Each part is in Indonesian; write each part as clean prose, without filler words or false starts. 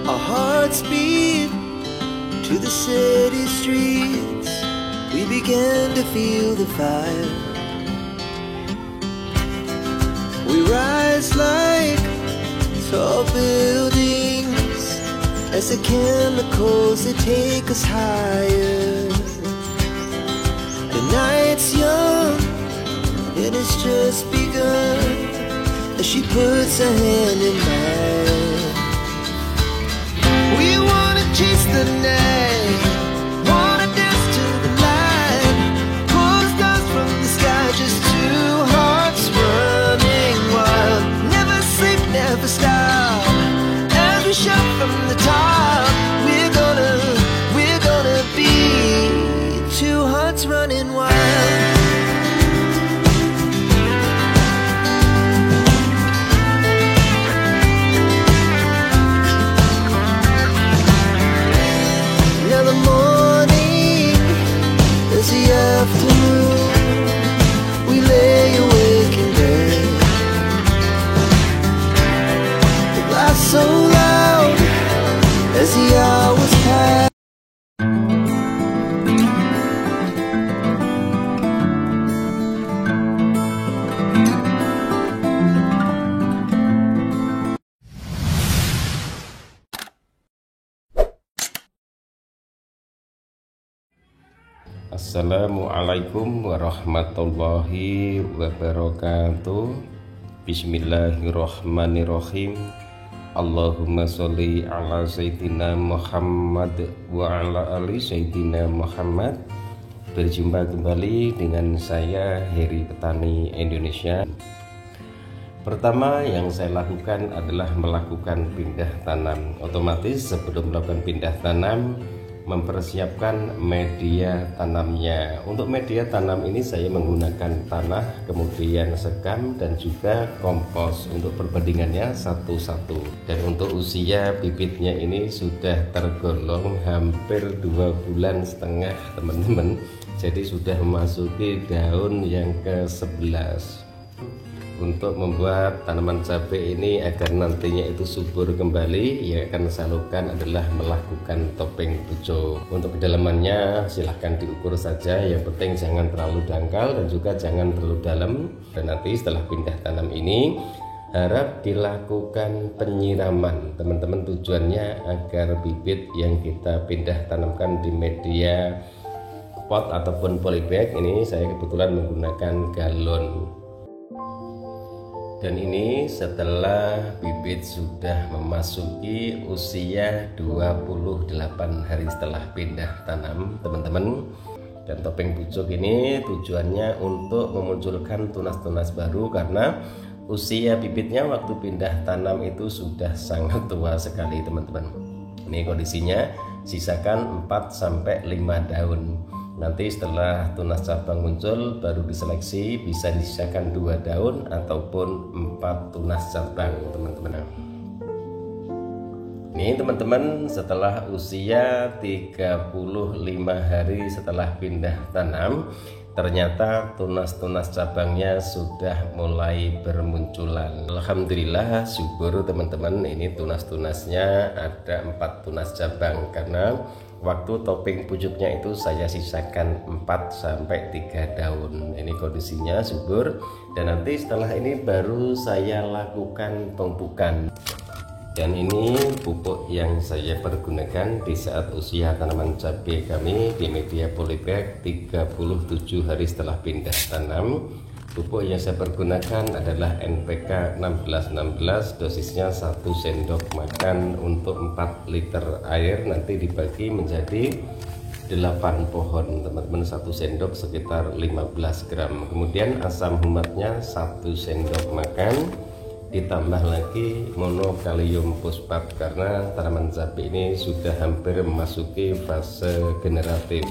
Our hearts beat to the city streets. We began to feel the fire. We rise like tall buildings as the chemicals that take us higher. The night's young and it's just begun as she puts her hand in mine. We wanna chase the night, wanna dance to the light, pull the stars from the sky, just two hearts running wild. Never sleep, never stop, as we shout from the top. We're gonna be two hearts running wild. Afternoon, we lay awake in bed. The laugh so loud as the hours pass. Assalamualaikum warahmatullahi wabarakatuh. Bismillahirrahmanirrahim. Allahumma sholli ala sayyidina Muhammad wa ala ali sayyidina Muhammad. Berjumpa kembali dengan saya Heri Petani Indonesia. Pertama yang saya lakukan adalah melakukan pindah tanam. Otomatis sebelum melakukan pindah tanam, mempersiapkan media tanamnya. Untuk media tanam ini saya menggunakan tanah, kemudian sekam dan juga kompos untuk perbandingannya satu-satu. Dan untuk usia bibitnya ini sudah tergolong hampir 2,5 bulan teman-teman. Jadi sudah memasuki daun yang ke-11. Untuk membuat tanaman cabai ini agar nantinya itu subur kembali, yang akan saya lakukan adalah melakukan topeng pucuk. Untuk kedalamannya silahkan diukur saja, yang penting jangan terlalu dangkal dan juga jangan terlalu dalam. Dan nanti setelah pindah tanam ini harap dilakukan penyiraman teman-teman, tujuannya agar bibit yang kita pindah tanamkan di media pot ataupun polybag ini, saya kebetulan menggunakan galon. Dan ini setelah bibit sudah memasuki usia 28 hari setelah pindah tanam teman-teman. Dan topeng pucuk ini tujuannya untuk memunculkan tunas-tunas baru, karena usia bibitnya waktu pindah tanam itu sudah sangat tua sekali teman-teman. Ini kondisinya sisakan 4-5 daun. Nanti setelah tunas cabang muncul baru diseleksi, bisa disisakan 2 daun ataupun 4 tunas cabang teman-teman. Ini teman-teman, setelah usia 35 hari setelah pindah tanam, ternyata tunas-tunas cabangnya sudah mulai bermunculan. Alhamdulillah subur teman-teman. Ini tunas-tunasnya ada 4 tunas cabang, karena waktu topeng pucuknya itu saya sisakan 4-3 daun. Ini kondisinya subur, dan nanti setelah ini baru saya lakukan pemupukan. Dan ini pupuk yang saya pergunakan di saat usia tanaman cabai kami di media polybag 37 hari setelah pindah tanam. Pupuk yang saya pergunakan adalah NPK 1616, dosisnya 1 sendok makan untuk 4 liter air, nanti dibagi menjadi 8 pohon teman-teman, 1 sendok sekitar 15 gram. Kemudian asam humatnya 1 sendok makan, ditambah lagi monokalium fosfat, karena tanaman cabai ini sudah hampir memasuki fase generatif.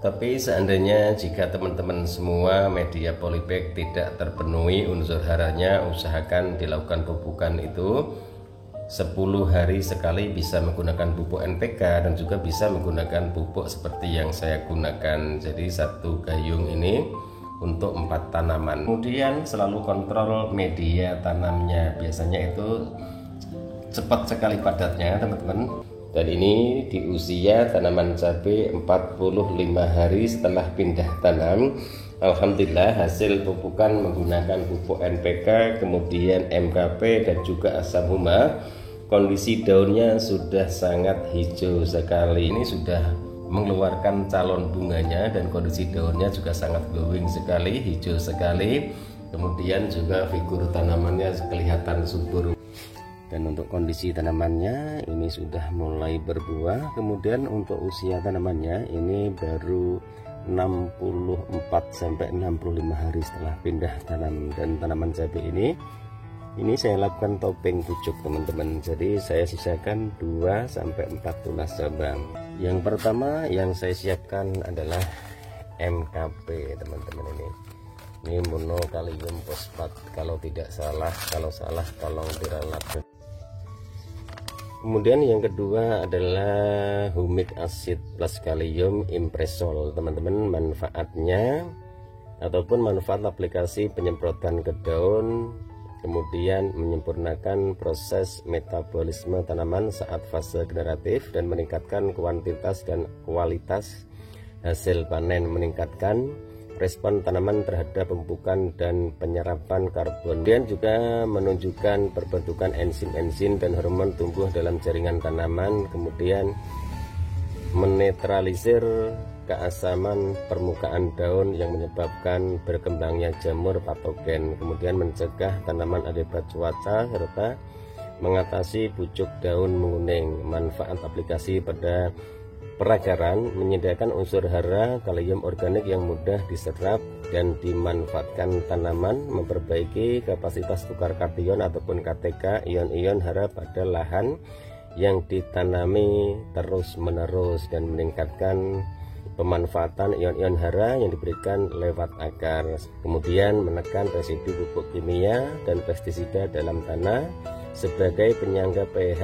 Tapi seandainya jika teman-teman semua media polybag tidak terpenuhi unsur haranya, usahakan dilakukan pupukan itu 10 hari sekali, bisa menggunakan pupuk NPK dan juga bisa menggunakan pupuk seperti yang saya gunakan. Jadi 1 gayung ini untuk 4 tanaman. Kemudian selalu kontrol media tanamnya, biasanya itu cepat sekali padatnya teman-teman. Dan ini di usia tanaman cabai 45 hari setelah pindah tanam. Alhamdulillah hasil pupukan menggunakan pupuk NPK, kemudian MKP dan juga asam huma. Kondisi daunnya sudah sangat hijau sekali. Ini sudah mengeluarkan calon bunganya dan kondisi daunnya juga sangat glowing sekali, hijau sekali. Kemudian juga figur tanamannya kelihatan subur. Dan untuk kondisi tanamannya ini sudah mulai berbuah. Kemudian untuk usia tanamannya ini baru 64 sampai 65 hari setelah pindah tanam. Dan tanaman cabai ini saya lakukan topping pucuk teman-teman. Jadi saya sisakan 2 sampai 4 tunas cabang. Yang pertama yang saya siapkan adalah MKP teman-teman. Ini monokalium fosfat kalau tidak salah, kalau salah tolong diralat. Kemudian yang kedua adalah humic acid plus kalium impresol teman-teman. Manfaatnya ataupun manfaat aplikasi penyemprotan ke daun, kemudian menyempurnakan proses metabolisme tanaman saat fase generatif dan meningkatkan kuantitas dan kualitas hasil panen, meningkatkan respon tanaman terhadap pemupukan dan penyerapan karbon. Kemudian juga menunjukkan perbentukan enzim-enzim dan hormon tumbuh dalam jaringan tanaman, kemudian menetralisir keasaman permukaan daun yang menyebabkan berkembangnya jamur patogen, kemudian mencegah tanaman akibat cuaca serta mengatasi pucuk daun menguning. Manfaat aplikasi pada perakaran menyediakan unsur hara kalium organik yang mudah diserap dan dimanfaatkan tanaman, memperbaiki kapasitas tukar kation ataupun KTK ion-ion hara pada lahan yang ditanami terus-menerus dan meningkatkan pemanfaatan ion-ion hara yang diberikan lewat akar. Kemudian menekan residu pupuk kimia dan pestisida dalam tanah sebagai penyangga pH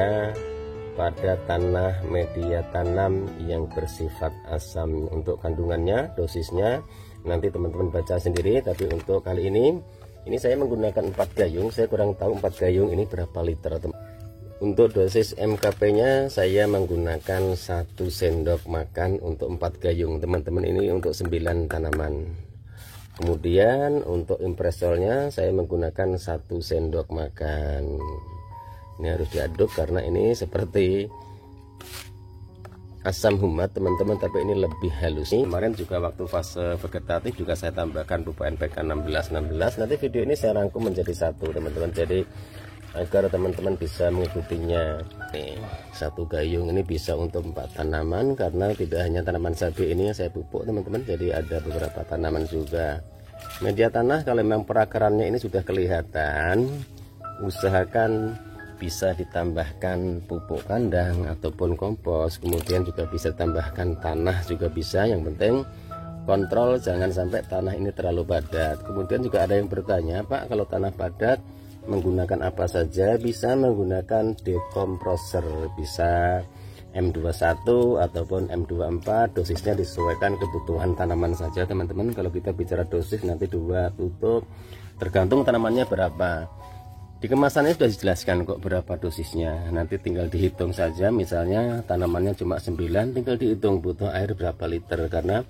pada tanah media tanam yang bersifat asam. Untuk kandungannya, dosisnya nanti teman-teman baca sendiri, tapi untuk kali ini saya menggunakan 4 gayung. Saya kurang tahu 4 gayung ini berapa liter. Untuk dosis MKP nya saya menggunakan 1 sendok makan untuk 4 gayung teman-teman. Ini untuk 9 tanaman. Kemudian untuk impresolnya saya menggunakan 1 sendok makan. Ini harus diaduk karena ini seperti asam huma teman-teman, tapi ini lebih halus. Kemarin juga waktu fase vegetatif juga saya tambahkan pupuk NPK 16-16. Nanti video ini saya rangkum menjadi satu teman-teman, jadi agar teman-teman bisa mengikutinya. Nih, 1 gayung ini bisa untuk 4 tanaman karena tidak hanya tanaman cabai ini yang saya pupuk teman-teman, jadi ada beberapa tanaman juga. Media tanah kalau memang perakarannya ini sudah kelihatan, usahakan bisa ditambahkan pupuk kandang ataupun kompos, kemudian juga bisa tambahkan tanah juga bisa. Yang penting kontrol jangan sampai tanah ini terlalu padat. Kemudian juga ada yang bertanya, Pak, kalau tanah padat menggunakan apa saja? Bisa menggunakan dekomposer, bisa M21 ataupun M24. Dosisnya disesuaikan kebutuhan tanaman saja teman-teman. Kalau kita bicara dosis nanti 2 tutup, tergantung tanamannya berapa. Di kemasannya sudah dijelaskan kok berapa dosisnya, nanti tinggal dihitung saja. Misalnya tanamannya cuma 9, tinggal dihitung butuh air berapa liter, karena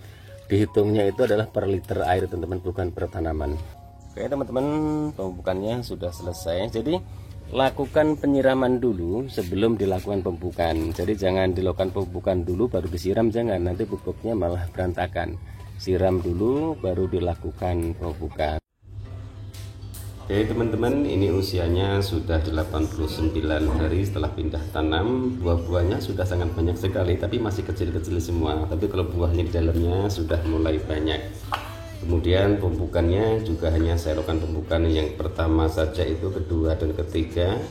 dihitungnya itu adalah per liter air teman-teman, bukan per tanaman. Oke teman-teman, pemupukannya sudah selesai. Jadi lakukan penyiraman dulu sebelum dilakukan pemupukan. Jadi jangan dilakukan pemupukan dulu baru disiram, jangan, nanti pupuknya malah berantakan. Siram dulu baru dilakukan pemupukan. Oke teman-teman, ini usianya sudah 89 hari setelah pindah tanam. Buah-buahnya sudah sangat banyak sekali, tapi masih kecil-kecil semua. Tapi kalau buahnya di dalamnya sudah mulai banyak. Kemudian pemupukannya juga hanya saya lakukan pemupukan yang pertama saja, itu kedua dan ketiga.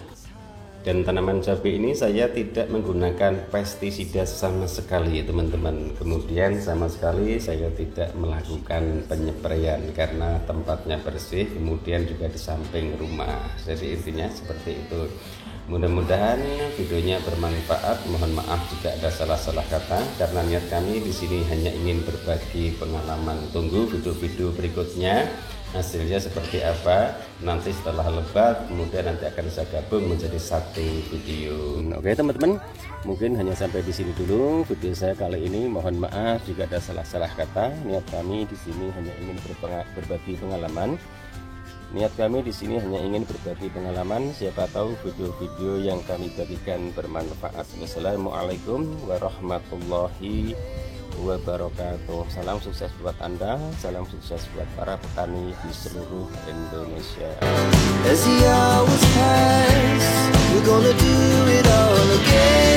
Dan tanaman cabai ini saya tidak menggunakan pestisida sama sekali teman-teman. Kemudian sama sekali saya tidak melakukan penyempraian karena tempatnya bersih, kemudian juga di samping rumah. Jadi intinya seperti itu. Mudah-mudahan videonya bermanfaat. Mohon maaf jika ada salah-salah kata, karena niat kami di sini hanya ingin berbagi pengalaman. Tunggu video-video berikutnya. hasilnya seperti apa nanti setelah lebat, kemudian nanti akan saya gabung menjadi satu video. Oke teman-teman, mungkin hanya sampai di sini dulu video saya kali ini. Mohon maaf jika ada salah-salah kata. Niat kami di sini hanya ingin berbagi pengalaman. Niat kami di sini hanya ingin berbagi pengalaman. Siapa tahu video-video yang kami bagikan bermanfaat. Wassalamualaikum warahmatullahi wabarakatuh. Salam sukses buat Anda, salam sukses buat para petani di seluruh Indonesia. As the hours pass, we're gonna do it all again.